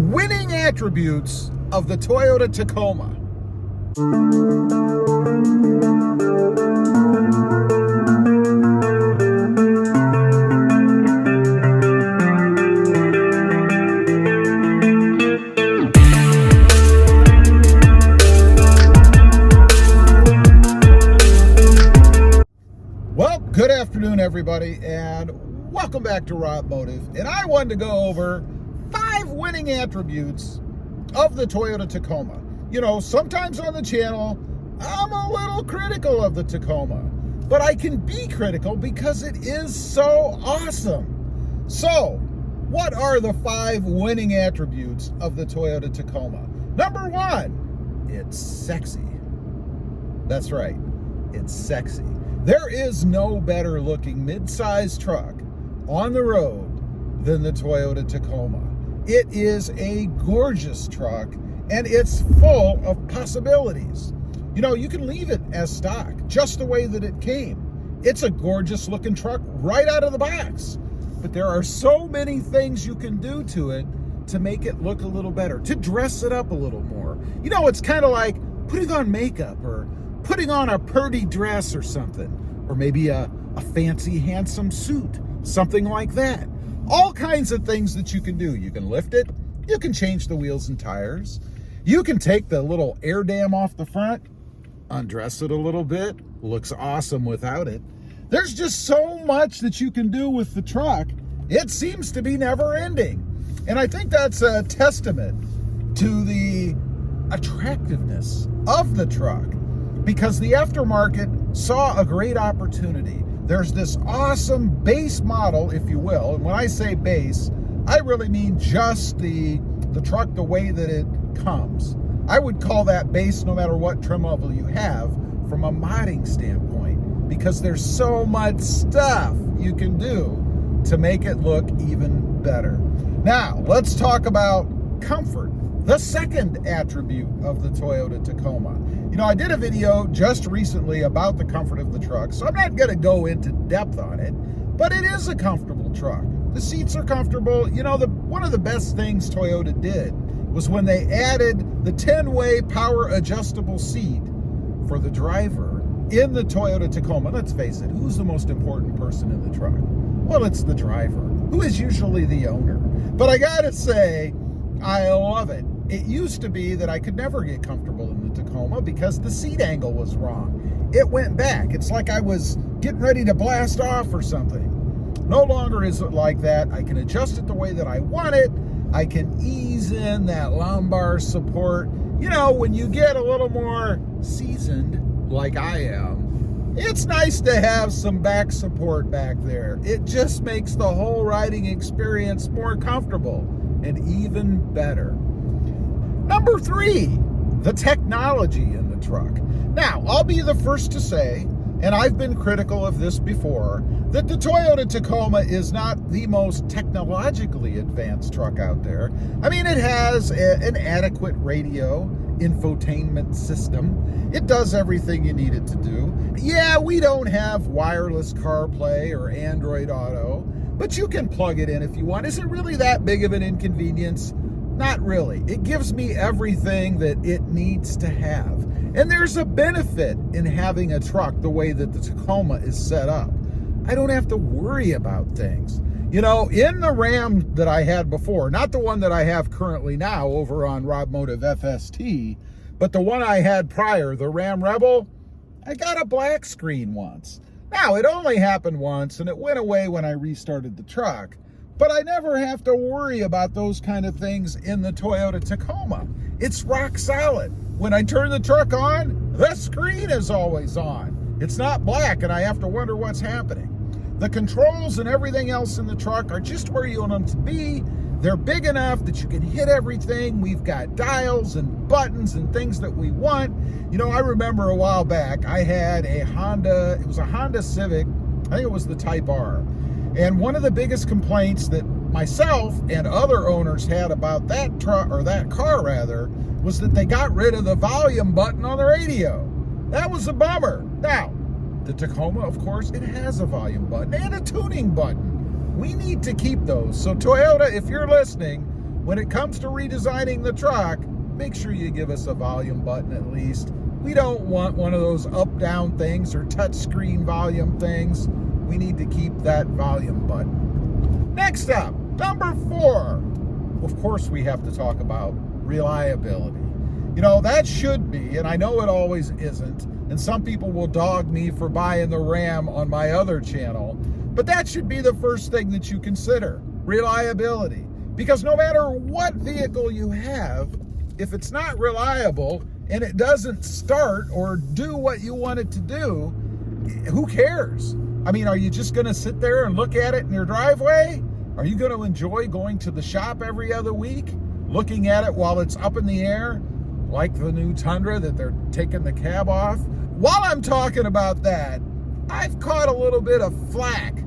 winning attributes of the Toyota Tacoma. Well, good afternoon, everybody, and welcome back to Robmotive. And I wanted to go over 5 winning attributes of the Toyota Tacoma. You know, sometimes on the channel, I'm a little critical of the Tacoma, but I can be critical because it is so awesome. So, what are the 5 winning attributes of the Toyota Tacoma? Number 1, it's sexy. That's right, it's sexy. There is no better looking mid-size truck on the road than the Toyota Tacoma. It is a gorgeous truck and it's full of possibilities. You know, you can leave it as stock, just the way that it came. It's a gorgeous looking truck right out of the box. But there are so many things you can do to it to make it look a little better, to dress it up a little more. You know, it's kind of like putting on makeup or putting on a pretty dress or something, or maybe a fancy, handsome suit, something like that. All kinds of things that you can do. You can lift it, you can change the wheels and tires, you can take the little air dam off the front, undress it a little bit, looks awesome without it. There's just so much that you can do with the truck. It seems to be never ending. And I think that's a testament to the attractiveness of the truck, because the aftermarket saw a great opportunity. There's this awesome base model, if you will, and when I say base, I really mean just the truck the way that it comes. I would call that base no matter what trim level you have from a modding standpoint, because there's so much stuff you can do to make it look even better. Now, let's talk about comfort, the second attribute of the Toyota Tacoma. You know, I did a video just recently about the comfort of the truck, so I'm not going to go into depth on it, but it is a comfortable truck. The seats are comfortable. You know, one of the best things Toyota did was when they added the 10-way power adjustable seat for the driver in the Toyota Tacoma. Let's face it, who's the most important person in the truck? Well, it's the driver, who is usually the owner. But I gotta say, I love it. It used to be that I could never get comfortable in the Tacoma because the seat angle was wrong. It went back. It's like I was getting ready to blast off or something. No longer is it like that. I can adjust it the way that I want it. I can ease in that lumbar support. You know, when you get a little more seasoned, like I am, it's nice to have some back support back there. It just makes the whole riding experience more comfortable and even better. Number 3, the technology in the truck. Now, I'll be the first to say, and I've been critical of this before, that the Toyota Tacoma is not the most technologically advanced truck out there. I mean, it has an adequate radio infotainment system. It does everything you need it to do. Yeah, we don't have wireless CarPlay or Android Auto, but you can plug it in if you want. Is it really that big of an inconvenience? Not really. It gives me everything that it needs to have. And there's a benefit in having a truck the way that the Tacoma is set up. I don't have to worry about things. You know, in the Ram that I had before, not the one that I have currently now over on Robmotive FST, but the one I had prior, the Ram Rebel, I got a black screen once. Now, it only happened once and it went away when I restarted the truck, but I never have to worry about those kind of things in the Toyota Tacoma. It's rock solid. When I turn the truck on, the screen is always on. It's not black and I have to wonder what's happening. The controls and everything else in the truck are just where you want them to be. They're big enough that you can hit everything. We've got dials and buttons and things that we want. You know, I remember a while back, I had a Honda, it was a Honda Civic, I think it was the Type R. And one of the biggest complaints that myself and other owners had about that truck, or that car rather, was that they got rid of the volume button on the radio. That was a bummer. Now, the Tacoma, of course, it has a volume button and a tuning button. We need to keep those. So Toyota, if you're listening, when it comes to redesigning the truck, make sure you give us a volume button at least. We don't want one of those up-down things or touchscreen volume things. We need to keep that volume button. Next up, number 4. Of course, we have to talk about reliability. You know, that should be, and I know it always isn't, and some people will dog me for buying the Ram on my other channel, but that should be the first thing that you consider, reliability. Because no matter what vehicle you have, if it's not reliable and it doesn't start or do what you want it to do, who cares? I mean, are you just gonna sit there and look at it in your driveway? Are you gonna enjoy going to the shop every other week, looking at it while it's up in the air, like the new Tundra that they're taking the cab off? While I'm talking about that, I've caught a little bit of flack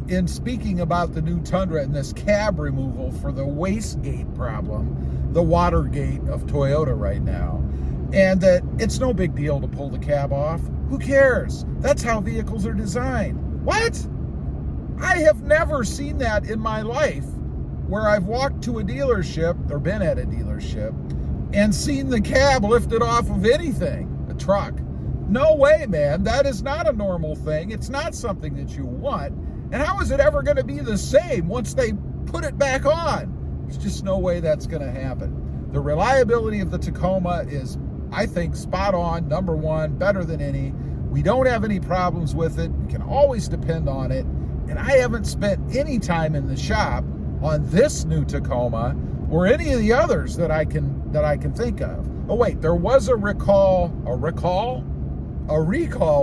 in speaking about the new Tundra and this cab removal for the wastegate problem, the Watergate of Toyota right now, and that it's no big deal to pull the cab off. Who cares? That's how vehicles are designed. What? I have never seen that in my life, where I've walked to a dealership or been at a dealership and seen the cab lifted off of anything, a truck. No way, man. That is not a normal thing. It's not something that you want. And how is it ever going to be the same once they put it back on? There's just no way that's going to happen. The reliability of the Tacoma is, I think, spot on, number 1, better than any. We don't have any problems with it. We can always depend on it. And I haven't spent any time in the shop on this new Tacoma or any of the others that I can think of. Oh wait, there was a recall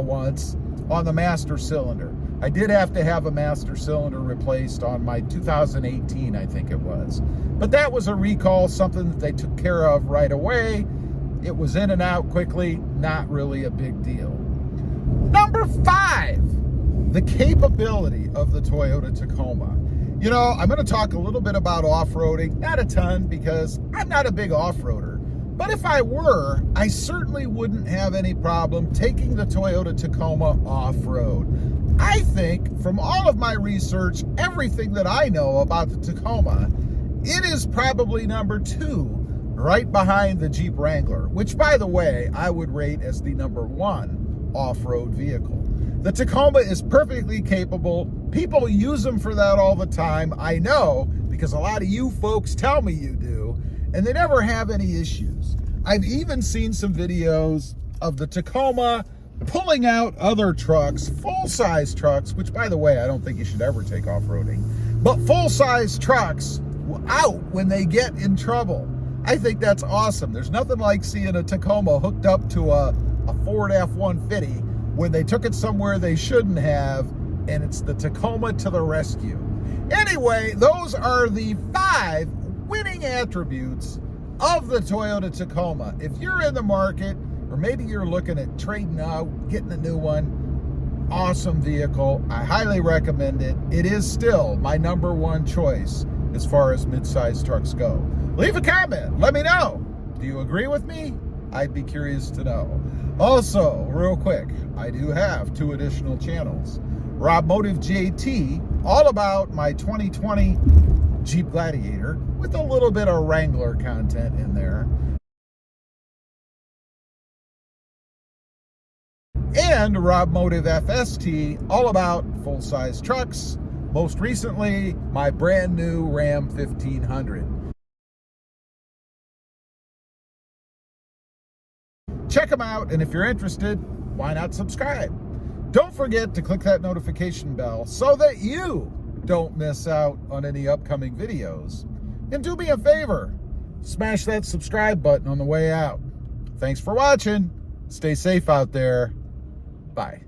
once on the master cylinder. I did have to have a master cylinder replaced on my 2018, I think it was. But that was a recall, something that they took care of right away. It was in and out quickly, not really a big deal. Number 5, the capability of the Toyota Tacoma. You know, I'm going to talk a little bit about off-roading, not a ton because I'm not a big off-roader. But if I were, I certainly wouldn't have any problem taking the Toyota Tacoma off-road. I think from all of my research, everything that I know about the Tacoma, it is probably number 2, right behind the Jeep Wrangler, which, by the way, I would rate as the number 1 off-road vehicle. The Tacoma is perfectly capable. People use them for that all the time. I know, because a lot of you folks tell me you do, and they never have any issues. I've even seen some videos of the Tacoma pulling out other trucks, full-size trucks, which, by the way, I don't think you should ever take off-roading, but full-size trucks out when they get in trouble. I think that's awesome. There's nothing like seeing a Tacoma hooked up to a Ford F-150 when they took it somewhere they shouldn't have, and it's the Tacoma to the rescue. Anyway, those are the 5 winning attributes of the Toyota Tacoma. If you're in the market, or maybe you're looking at trading out, getting a new one, awesome vehicle. I highly recommend it. It is still my number 1 choice as far as mid-size trucks go. Leave a comment. Let me know. Do you agree with me? I'd be curious to know. Also, real quick, I do have 2 additional channels. Robmotive JT, all about my 2020 Jeep Gladiator with a little bit of Wrangler content in there. And Robmotive FST, all about full-size trucks. Most recently, my brand new Ram 1500. Check them out, and if you're interested, why not subscribe? Don't forget to click that notification bell so that you don't miss out on any upcoming videos. And do me a favor, smash that subscribe button on the way out. Thanks for watching. Stay safe out there. Bye.